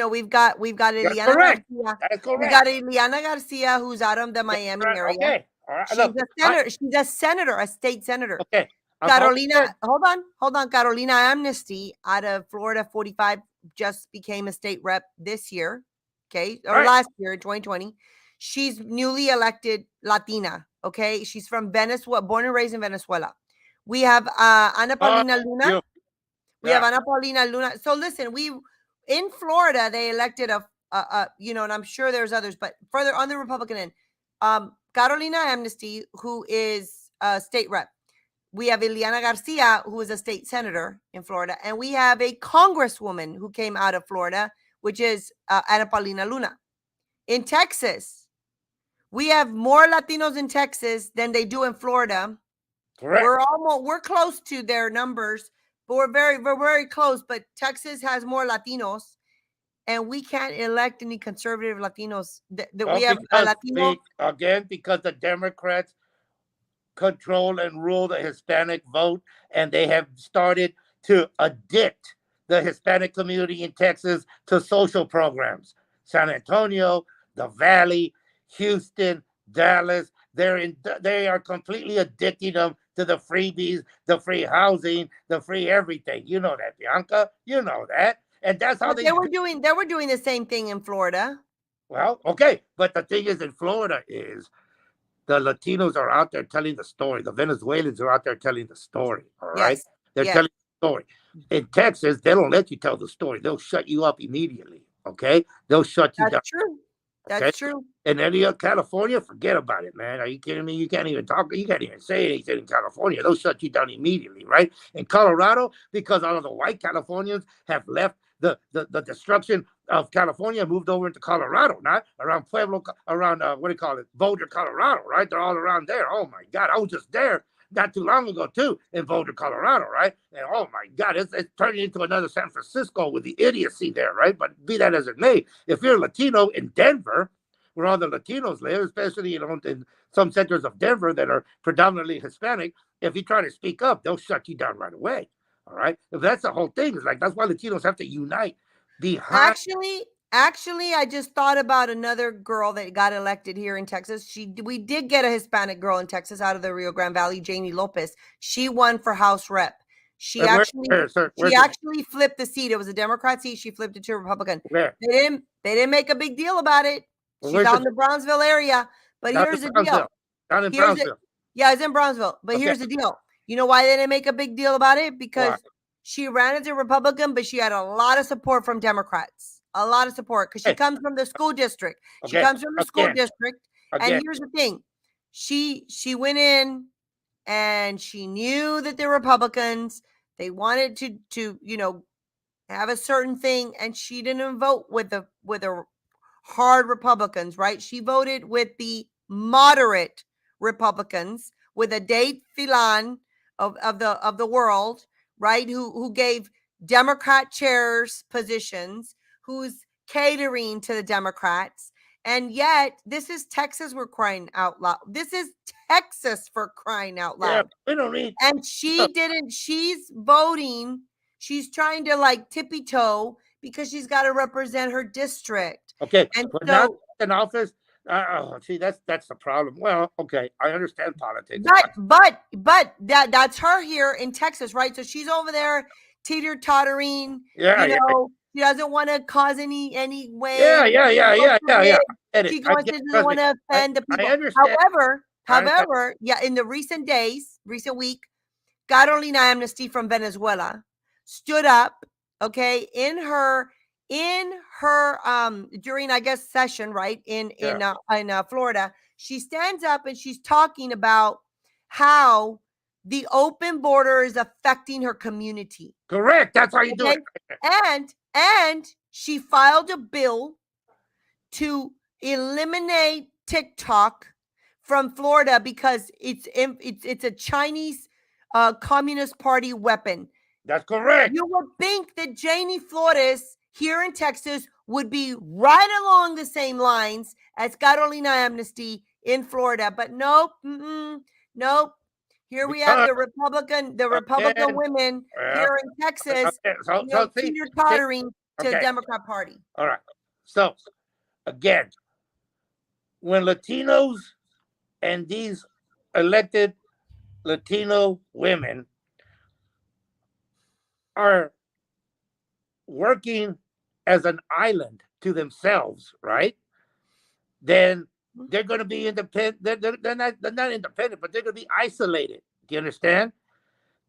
we've got That's Ileana correct. Garcia. That is We correct. got Ileana Garcia, who's out of the Miami area. Okay. All right. She's Look, a senator. She's a senator, a state senator. okay. Carolina, hold on. Carolina Amnesty out of Florida 45 just became a state rep this year. Okay. Or last year, 2020. She's newly elected Latina. Okay. She's from Venezuela, born and raised in Venezuela. We have Ana Paulina Luna. We have Ana Paulina Luna. So listen, in Florida, they elected and I'm sure there's others, but further on the Republican end, Carolina Amnesty, who is a state rep. We have Ileana Garcia, who is a state senator in Florida. And we have a congresswoman who came out of Florida, which is Ana Paulina Luna. In Texas, we have more Latinos in Texas than they do in Florida. Correct. We're close to their numbers, but we're very close. But Texas has more Latinos, and we can't elect any conservative Latinos. We have a Latino again because the Democrats control and rule the Hispanic vote, and they have started to addict the Hispanic community in Texas to social programs. San Antonio, the Valley, Houston, Dallas, they are completely addicting them to the freebies, the free housing, the free everything. You know that, Bianca. You know that. And that's how they were doing the same thing in Florida. Well, okay. But the thing is in Florida is the Latinos are out there telling the story. The Venezuelans are out there telling the story. All right. Yes. They're telling the story. In Texas, they don't let you tell the story. They'll shut you up immediately. Okay. They'll shut you down. That's true. That's true. And then California, forget about it, man. Are you kidding me? You can't even talk. You can't even say anything in California. They'll shut you down immediately, right? In Colorado, because all of the white Californians have left the destruction of California, moved over into Colorado, not around Pueblo, around Boulder, Colorado, right? They're all around there. Oh my God, I was just there not too long ago too in Boulder, Colorado, right? And oh my God, it's turning into another San Francisco with the idiocy there, right? But be that as it may, if you're Latino in Denver, where all the Latinos live, especially in some centers of Denver that are predominantly Hispanic, if you try to speak up, they'll shut you down right away. All right. If that's the whole thing, it's like that's why Latinos have to unite behind. Actually, I just thought about another girl that got elected here in Texas. We did get a Hispanic girl in Texas out of the Rio Grande Valley, Janie Lopez. She won for House Rep. She actually flipped the seat. It was a Democrat seat. She flipped it to a Republican. Where? They didn't make a big deal about it. She's out in the Brownsville area. But here's the deal. Down in Brownsville. Yeah, it's in Brownsville. But here's the deal. You know why they didn't make a big deal about it? Because she ran as a Republican, but she had a lot of support from Democrats. A lot of support because she comes from the school district. She comes from the school district. And here's the thing. She went in and she knew that the Republicans, they wanted to have a certain thing, and she didn't vote with the hard Republicans, right? She voted with the moderate Republicans, with a Dade Filan of the world, right? Who gave Democrat chairs positions, who's catering to the Democrats. And yet, this is Texas, we're crying out loud. This is Texas, for crying out loud. Yeah, we don't need. And she's voting. She's trying to tippy toe because she's got to represent her district. Okay, and but not in office. See, that's the problem. Well, okay, I understand politics. But that's her here in Texas, right? So she's over there teeter-tottering. She doesn't want to cause any way. Yeah. She doesn't want to offend the people. I understand. However, in the recent week, Carolina Amnesty from Venezuela stood up, okay, in her during, I guess, session, right, in Florida. She stands up and she's talking about how the open border is affecting her community. Correct. That's how you do it. And she filed a bill to eliminate TikTok from Florida because it's a Chinese Communist Party weapon. That's correct. You would think that Janie Flores here in Texas would be right along the same lines as Carolina Amnesty in Florida, but nope, nope. Here we have the Republican women here in Texas, teeter-tottering to the Democrat Party. All right. So, again, when Latinos and these elected Latino women are working as an island to themselves, right? Then they're going to be independent. They're not independent, but they're going to be isolated. Do you understand?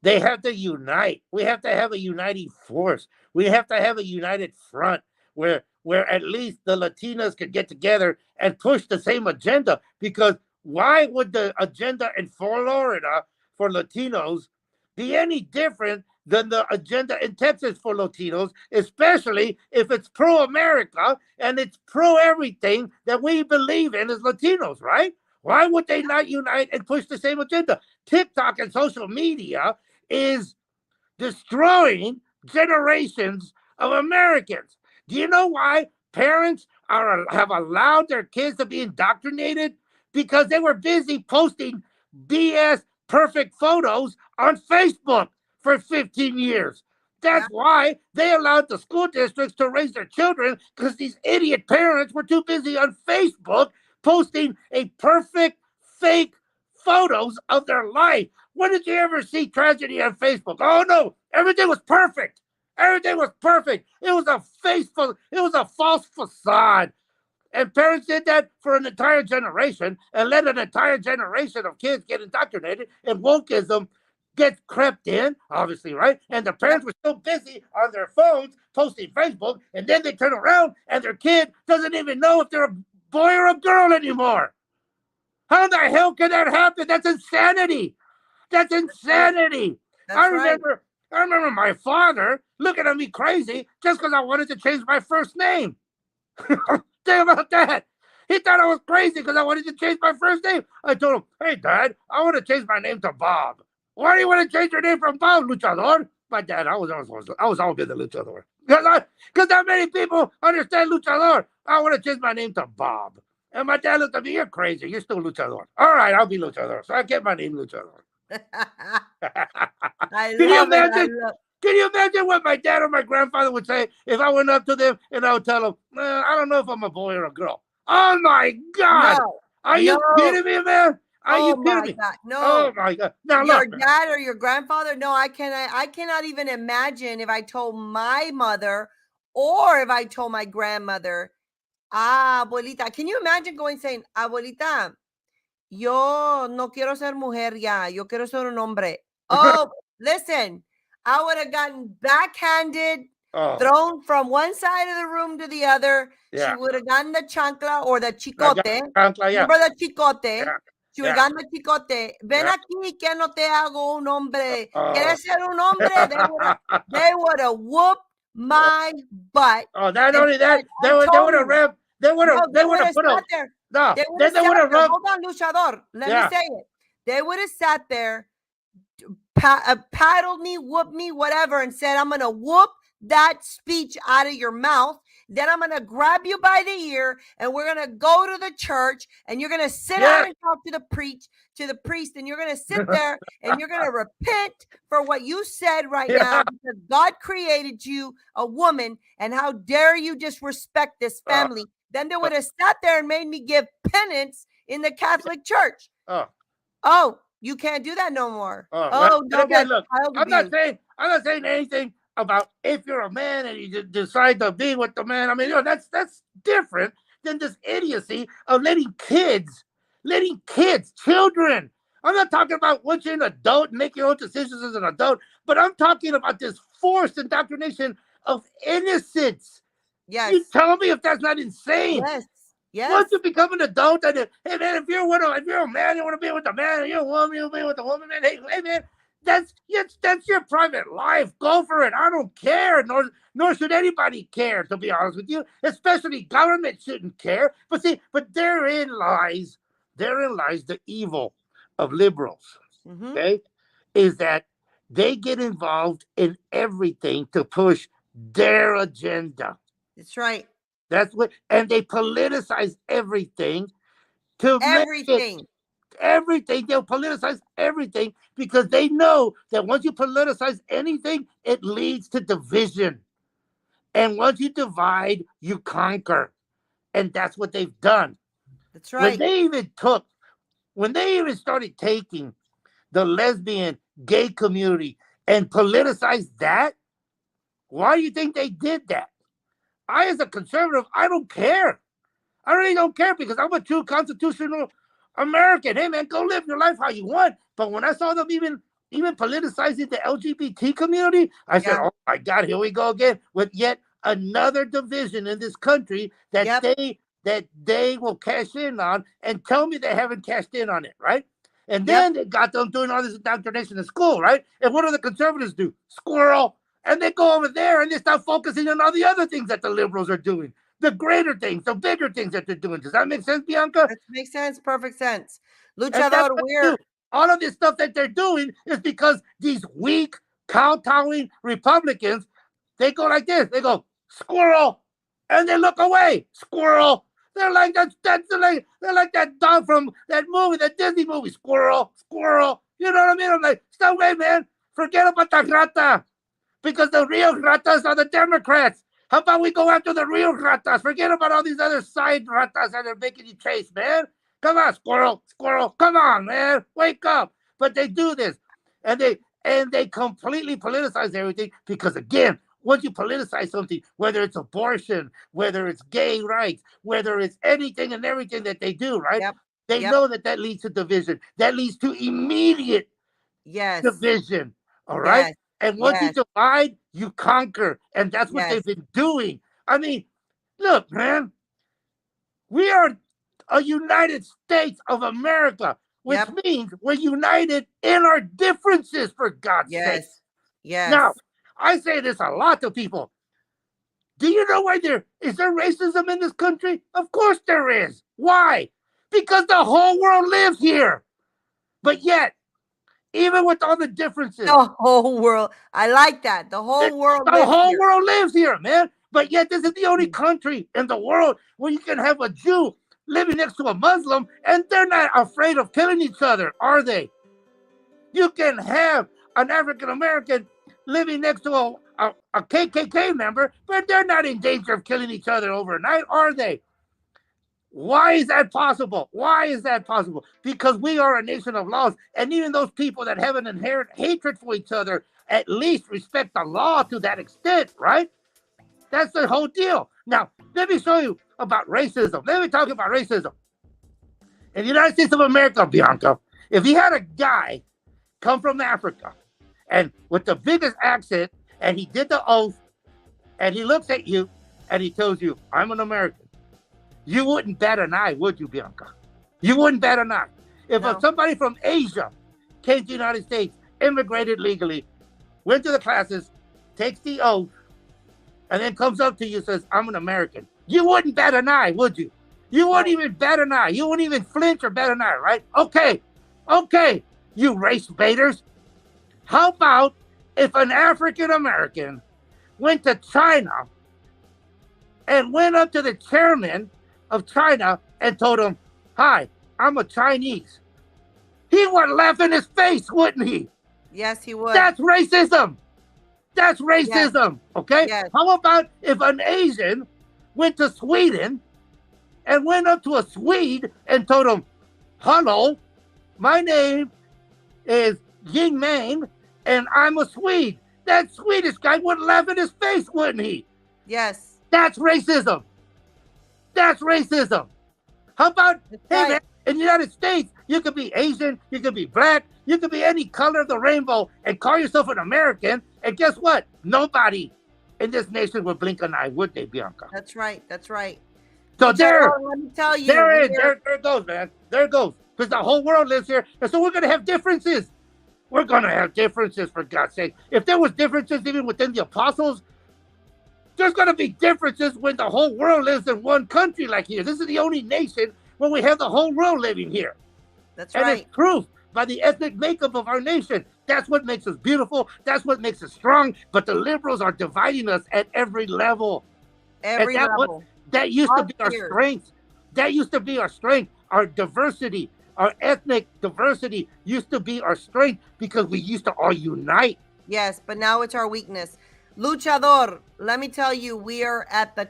They have to unite. We have to have a uniting force. We have to have a united front where at least the Latinas can get together and push the same agenda. Because why would the agenda in Florida for Latinos be any different than the agenda in Texas for Latinos, especially if it's pro-America and it's pro-everything that we believe in as Latinos, right? Why would they not unite and push the same agenda? TikTok and social media is destroying generations of Americans. Do you know why parents have allowed their kids to be indoctrinated? Because they were busy posting BS perfect photos on Facebook for 15 years. That's why they allowed the school districts to raise their children, because these idiot parents were too busy on Facebook posting a perfect fake photos of their life. When did you ever see tragedy on Facebook? Oh no, everything was perfect. Everything was perfect. It was a false facade. And parents did that for an entire generation and let an entire generation of kids get indoctrinated, and wokeism gets crept in, obviously, right? And the parents were so busy on their phones posting Facebook, and then they turn around and their kid doesn't even know if they're a boy or a girl anymore. How the hell can that happen? That's insanity. That's insanity. I remember my father looking at me crazy just because I wanted to change my first name. Think about that. He thought I was crazy because I wanted to change my first name. I told him, hey, Dad, I want to change my name to Bob. Why do you want to change your name from Bob, Luchador? My dad, I was always been the Luchador. Because not many people understand Luchador. I want to change my name to Bob. And my dad looked at me, you're crazy. You're still Luchador. All right, I'll be Luchador. So I kept my name Luchador. Can you imagine what my dad or my grandfather would say if I went up to them and I would tell them, I don't know if I'm a boy or a girl. Oh, my God. No, Are you kidding me, man? Are you kidding me? God, no. Oh, my God. Now, your look, dad or your grandfather? No, I cannot even imagine if I told my mother or if I told my grandmother, abuelita. Can you imagine saying, abuelita, yo no quiero ser mujer ya, yo quiero ser un hombre. Oh, listen, I would have gotten backhanded, thrown from one side of the room to the other. Yeah. She would have gotten the chancla or the chicote. Chancla, yeah. Remember the chicote? Yeah. She would have gotten the chicote. Ven aquí que no te hago un hombre. ¿Quieres ser un hombre? They would have whooped my butt. Oh, not only that, they would have rubbed. They would have put a. No, they would have rubbed. Hold on, Luchador. Let me say it. They would have sat there, paddled me, whooped me, whatever, and said, I'm going to whoop that speech out of your mouth. Then I'm going to grab you by the ear and we're going to go to the church and you're going to sit down and talk to the priest, and you're going to sit there and you're going to repent for what you said right now, because God created you a woman, and how dare you disrespect this family. Then they would have sat there and made me give penance in the Catholic Church. Oh, you can't do that no more. No, again, look, I'm not saying anything about if you're a man and you decide to be with the man. I mean, that's different than this idiocy of letting children. I'm not talking about once you're an adult and make your own decisions as an adult, but I'm talking about this forced indoctrination of innocence. Yes. You tell me if that's not insane. Yes. Once you become an adult, and hey man, if you're a man, you want to be with a man, and you're a woman, you want to be with a woman, man. Hey man, that's your private life. Go for it. I don't care. Nor should anybody care, to be honest with you. Especially government shouldn't care. But therein lies the evil of liberals. Okay, is that They get involved in everything to push their agenda. That's right. That's what, and they politicize everything to make it Everything. everything. They'll politicize everything because they know that once you politicize anything, it leads to division. And once you divide, you conquer. And that's what they've done. That's When right. they even took, when they even started taking the lesbian gay community and politicized that, why do you think they did that? I, as a conservative, I don't care. I really don't care because I'm a true constitutional American. Hey man, go live your life how you want. But when I saw them even politicizing the LGBT community, I said, Yeah. "Oh my God, here we go again with yet another division in this country that Yep. they will cash in on and tell me they haven't cashed in on it, right?" And Yep. then they got them doing all this indoctrination in school, right? And what do the conservatives do? Squirrel. And they go over there and they start focusing on all the other things that the liberals are doing, the greater things, the bigger things that they're doing. Does that make sense, Bianca? That makes sense. Perfect sense. And that's Luchador, what they do. All of this stuff that they're doing is because these weak, kowtowing Republicans, they go like this. They go, squirrel, and they look away. Squirrel. They're like they're like that dog from that movie, that Disney movie, squirrel, squirrel. You know what I mean? I'm like, stop away, man. Forget about the rata. Because the real ratas are the Democrats. How about we go after the real ratas? Forget about all these other side ratas that are making you chase, man. Come on, squirrel, squirrel. Come on, man. Wake up. But they do this. And they completely politicize everything because again, once you politicize something, whether it's abortion, whether it's gay rights, whether it's anything and everything that they do, right? Yep. They Yep. know that leads to division. That leads to immediate Yes. division. All right. Yes. And once you Yes. divide, you conquer. And that's what they've Yes. been doing. I mean, look, man, we are a United States of America, which Yep. means we're united in our differences, for God's sake. Yes. Yes. Now, I say this a lot to people. Do you know why there is racism in this country? Of course there is. Why? Because the whole world lives here. But yet, even with all the differences, the whole world. I like that. The whole world the lives whole here. world lives here, man. But yet, this is the only country in the world where you can have a Jew living next to a Muslim and they're not afraid of killing each other, are they? You can have an African American living next to a KKK member, but they're not in danger of killing each other overnight, are they? Why is that possible? Why is that possible? Because we are a nation of laws, and even those people that have an inherent hatred for each other at least respect the law to that extent, right? That's the whole deal. Now, let me show you about racism. Let me talk about racism. In the United States of America, Bianca, if you had a guy come from Africa and with the biggest accent, and he did the oath, and he looks at you, and he tells you, I'm an American, you wouldn't bat an eye, would you, Bianca? You wouldn't bat an eye. If somebody from Asia came to the United States, immigrated legally, went to the classes, takes the oath, and then comes up to you and says, I'm an American, you wouldn't bat an eye, would you? You wouldn't even bat an eye. You wouldn't even flinch or bat an eye, right? Okay, you race baiters. How about if an African American went to China and went up to the chairman of China and told him, hi, I'm a Chinese? He would laugh in his face, wouldn't he? Yes, he would. That's racism. That's racism, yes. Okay? Yes. How about if an Asian went to Sweden and went up to a Swede and told him, hello, my name is Ying Meng, and I'm a Swede? That Swedish guy would laugh in his face, wouldn't he? Yes. That's racism. That's racism. How about, hey man, in the United States, you could be Asian, you could be black, you could be any color of the rainbow and call yourself an American, and guess what? Nobody in this nation would blink an eye, would they, Bianca? That's right. That's right. So there, let me tell you, there it goes, man. There it goes. Because the whole world lives here, and so we're going to have differences. We're going to have differences, for God's sake. If there was differences even within the apostles, there's going to be differences when the whole world lives in one country like here. This is the only nation where we have the whole world living here. That's and right. It's proof by the ethnic makeup of our nation. That's what makes us beautiful. That's what makes us strong. But the liberals are dividing us at every level. Every level. That used to be our strength. That used to be our strength. Our diversity, our ethnic diversity used to be our strength because we used to all unite. Yes, but now it's our weakness. Luchador, let me tell you, we are at the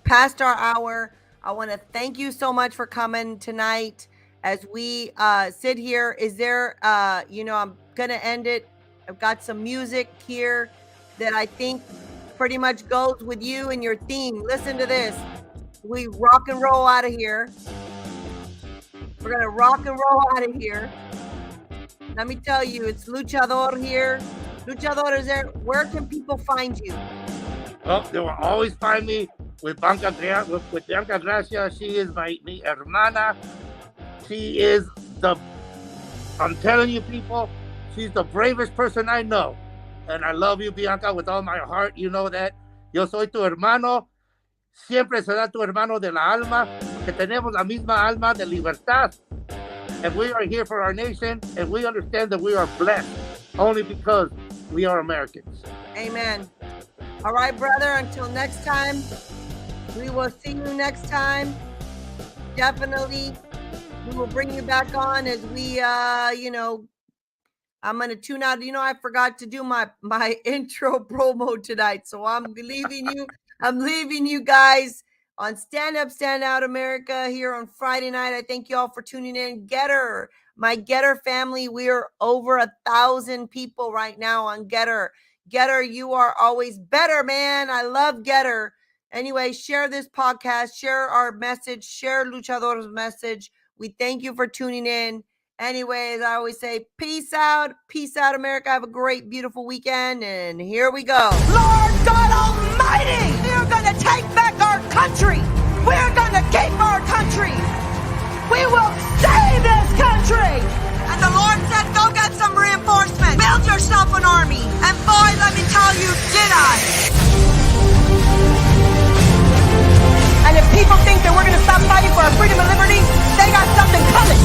past our hour. I want to thank you so much for coming tonight as we sit here. Is there, I'm going to end it. I've got some music here that I think pretty much goes with you and your theme. Listen to this. We rock and roll out of here. We're going to rock and roll out of here. Let me tell you, it's Luchador here. Luchador is there. Where can people find you? Oh, they will always find me with Bianca Gracia. She is mi hermana. She is I'm telling you people, she's the bravest person I know. And I love you, Bianca, with all my heart. You know that. Yo soy tu hermano. Siempre será tu hermano de la alma. Que tenemos la misma alma de libertad. And we are here for our nation. And we understand that we are blessed only because we are Americans. Amen. All right, brother. Until next time, we will see you next time. Definitely, we will bring you back on as we, I'm going to tune out. I forgot to do my intro promo tonight. So I'm leaving you. I'm leaving you guys on Stand Up, Stand Out America here on Friday night. I thank you all for tuning in. Getter, my Getter family. We are over 1,000 people right now on Getter. Getter, you are always better, man. I love Getter. Anyway, share this podcast, share our message, share Luchador's message. We thank you for tuning in. Anyways, I always say, peace out, America. Have a great, beautiful weekend. And here we go. Lord God Almighty, we're going to take back our country. We're going to keep our country. We will save this country. And the Lord said, go get some reinforcements. Build yourself an army. And boy, let me tell you, did I. And if people think that we're going to stop fighting for our freedom and liberty, they got something coming.